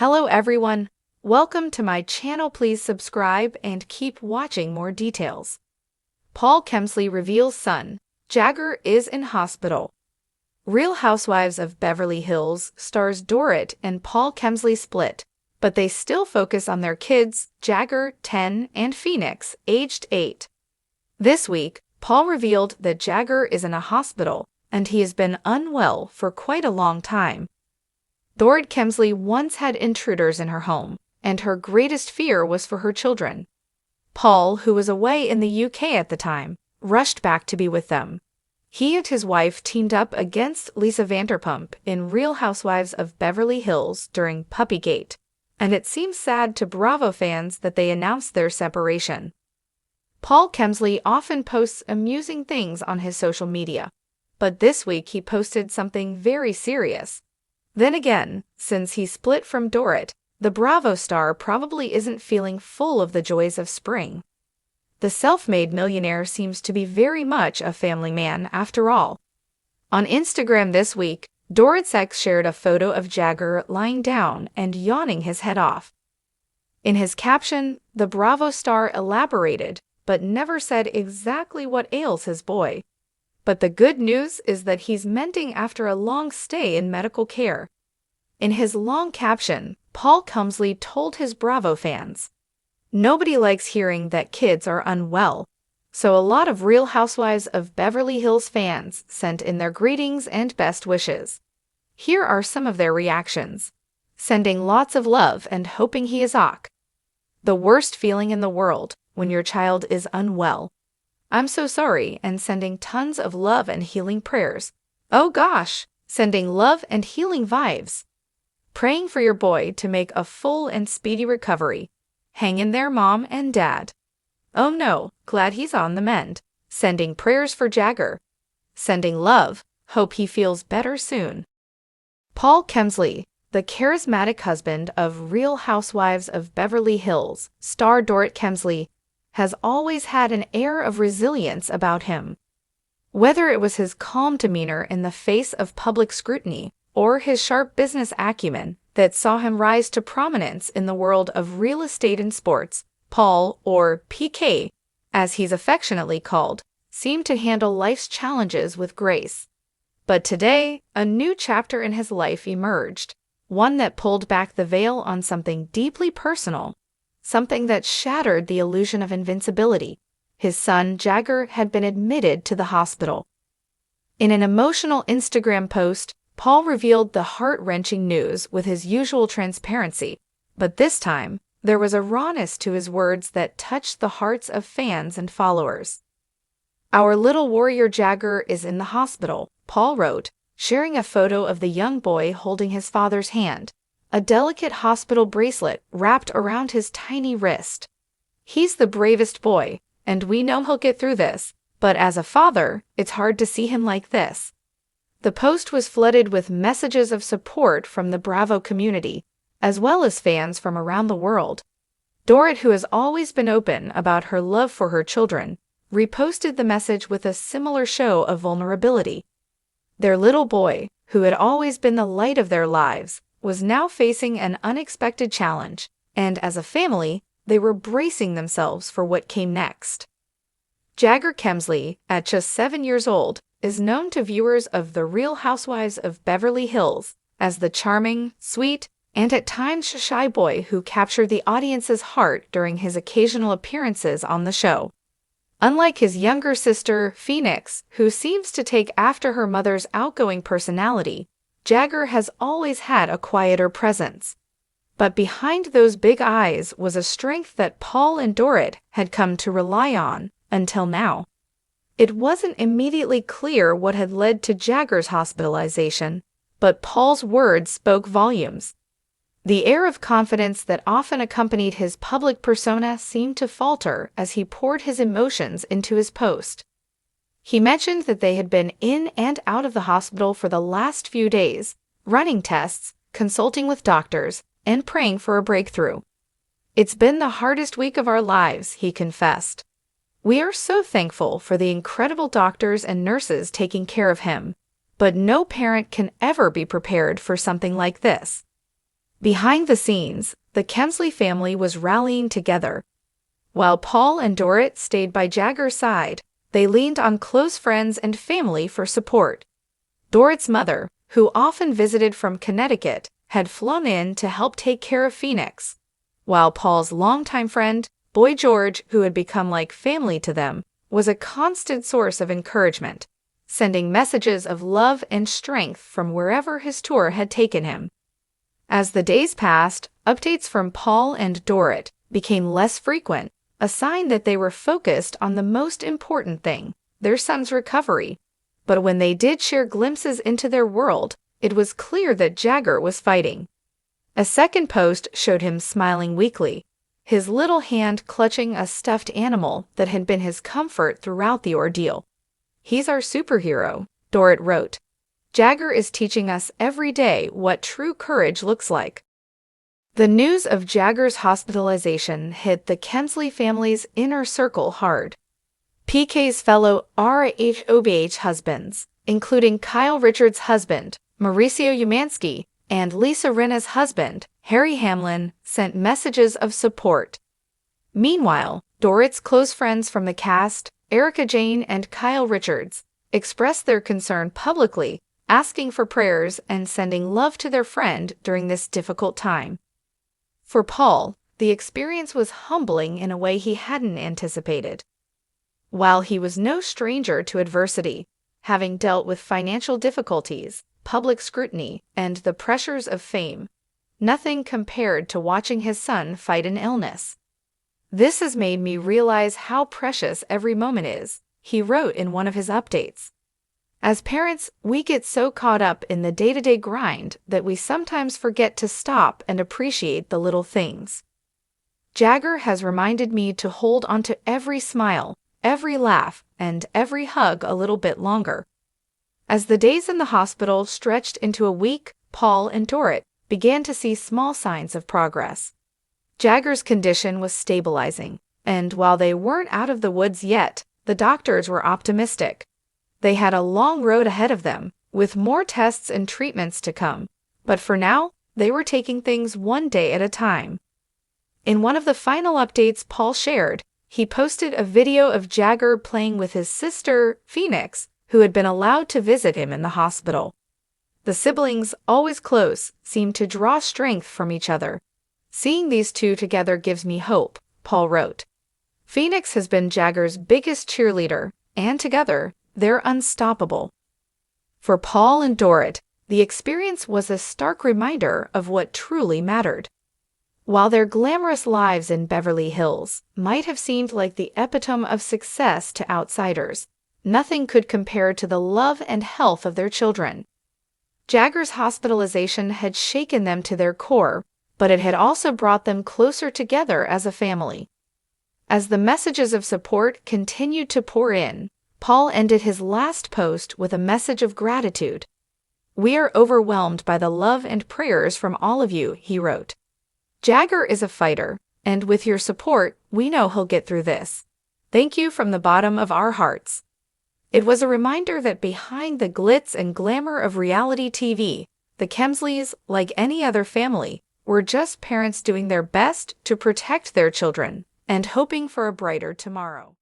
Hello everyone, welcome to my channel. Please subscribe and keep watching more details. Paul Kemsley reveals son, Jagger is in hospital. Real Housewives of Beverly Hills stars Dorit and Paul Kemsley split, but they still focus on their kids, Jagger, 10, and Phoenix, aged 8. This week, Paul revealed that Jagger is in a hospital and he has been unwell for quite a long time. Dorit Kemsley once had intruders in her home, and her greatest fear was for her children. Paul, who was away in the UK at the time, rushed back to be with them. He and his wife teamed up against Lisa Vanderpump in Real Housewives of Beverly Hills during Puppygate, and it seems sad to Bravo fans that they announced their separation. Paul Kemsley often posts amusing things on his social media, but this week he posted something very serious. Then again, since he split from Dorit, the Bravo star probably isn't feeling full of the joys of spring. The self-made millionaire seems to be very much a family man after all. On Instagram this week, Dorit's ex shared a photo of Jagger lying down and yawning his head off. In his caption, the Bravo star elaborated, but never said exactly what ails his boy. But the good news is that he's mending after a long stay in medical care. In his long caption, Paul Kemsley told his Bravo fans, "Nobody likes hearing that kids are unwell." So a lot of Real Housewives of Beverly Hills fans sent in their greetings and best wishes. Here are some of their reactions. Sending lots of love and hoping he is ok. The worst feeling in the world when your child is unwell. I'm so sorry, and sending tons of love and healing prayers. Oh gosh, sending love and healing vibes. Praying for your boy to make a full and speedy recovery. Hang in there, mom and dad. Oh no, glad he's on the mend. Sending prayers for Jagger. Sending love, hope he feels better soon. Paul Kemsley, the charismatic husband of Real Housewives of Beverly Hills star Dorit Kemsley, has always had an air of resilience about him. Whether it was his calm demeanor in the face of public scrutiny or his sharp business acumen that saw him rise to prominence in the world of real estate and sports, Paul, or PK, as he's affectionately called, seemed to handle life's challenges with grace. But today, a new chapter in his life emerged, one that pulled back the veil on something deeply personal. Something that shattered the illusion of invincibility. His son, Jagger, had been admitted to the hospital. In an emotional Instagram post, Paul revealed the heart-wrenching news with his usual transparency, but this time, there was a rawness to his words that touched the hearts of fans and followers. "Our little warrior Jagger is in the hospital," Paul wrote, sharing a photo of the young boy holding his father's hand. A delicate hospital bracelet wrapped around his tiny wrist. "He's the bravest boy, and we know he'll get through this, but as a father, it's hard to see him like this." The post was flooded with messages of support from the Bravo community, as well as fans from around the world. Dorit, who has always been open about her love for her children, reposted the message with a similar show of vulnerability. Their little boy, who had always been the light of their lives, was now facing an unexpected challenge, and as a family, they were bracing themselves for what came next. Jagger Kemsley, at just 7 years old, is known to viewers of The Real Housewives of Beverly Hills as the charming, sweet, and at times shy boy who captured the audience's heart during his occasional appearances on the show. Unlike his younger sister, Phoenix, who seems to take after her mother's outgoing personality, Jagger has always had a quieter presence. But behind those big eyes was a strength that Paul and Dorit had come to rely on until now. It wasn't immediately clear what had led to Jagger's hospitalization, but Paul's words spoke volumes. The air of confidence that often accompanied his public persona seemed to falter as he poured his emotions into his post. He mentioned that they had been in and out of the hospital for the last few days, running tests, consulting with doctors, and praying for a breakthrough. "It's been the hardest week of our lives," he confessed. "We are so thankful for the incredible doctors and nurses taking care of him, but no parent can ever be prepared for something like this." Behind the scenes, the Kemsley family was rallying together. While Paul and Dorrit stayed by Jagger's side, they leaned on close friends and family for support. Dorrit's mother, who often visited from Connecticut, had flown in to help take care of Phoenix, while Paul's longtime friend, Boy George, who had become like family to them, was a constant source of encouragement, sending messages of love and strength from wherever his tour had taken him. As the days passed, updates from Paul and Dorrit became less frequent, a sign that they were focused on the most important thing, their son's recovery. But when they did share glimpses into their world, it was clear that Jagger was fighting. A second post showed him smiling weakly, his little hand clutching a stuffed animal that had been his comfort throughout the ordeal. "He's our superhero," Dorrit wrote. "Jagger is teaching us every day what true courage looks like." The news of Jagger's hospitalization hit the Kemsley family's inner circle hard. PK's fellow RHOBH husbands, including Kyle Richards' husband, Mauricio Umansky, and Lisa Rinna's husband, Harry Hamlin, sent messages of support. Meanwhile, Dorrit's close friends from the cast, Erica Jane and Kyle Richards, expressed their concern publicly, asking for prayers and sending love to their friend during this difficult time. For Paul, the experience was humbling in a way he hadn't anticipated. While he was no stranger to adversity, having dealt with financial difficulties, public scrutiny, and the pressures of fame, nothing compared to watching his son fight an illness. "This has made me realize how precious every moment is," he wrote in one of his updates. "As parents, we get so caught up in the day-to-day grind that we sometimes forget to stop and appreciate the little things. Jagger has reminded me to hold onto every smile, every laugh, and every hug a little bit longer." As the days in the hospital stretched into a week, Paul and Dorrit began to see small signs of progress. Jagger's condition was stabilizing, and while they weren't out of the woods yet, the doctors were optimistic. They had a long road ahead of them, with more tests and treatments to come, but for now, they were taking things one day at a time. In one of the final updates Paul shared, he posted a video of Jagger playing with his sister, Phoenix, who had been allowed to visit him in the hospital. "The siblings, always close, seem to draw strength from each other. Seeing these two together gives me hope," Paul wrote. Phoenix has been Jagger's biggest cheerleader, and together, they're unstoppable. For Paul and Dorrit, the experience was a stark reminder of what truly mattered. While their glamorous lives in Beverly Hills might have seemed like the epitome of success to outsiders, nothing could compare to the love and health of their children. Jagger's hospitalization had shaken them to their core, but it had also brought them closer together as a family. As the messages of support continued to pour in, Paul ended his last post with a message of gratitude. "We are overwhelmed by the love and prayers from all of you," he wrote. "Jagger is a fighter, and with your support, we know he'll get through this. Thank you from the bottom of our hearts." It was a reminder that behind the glitz and glamour of reality TV, the Kemsleys, like any other family, were just parents doing their best to protect their children and hoping for a brighter tomorrow.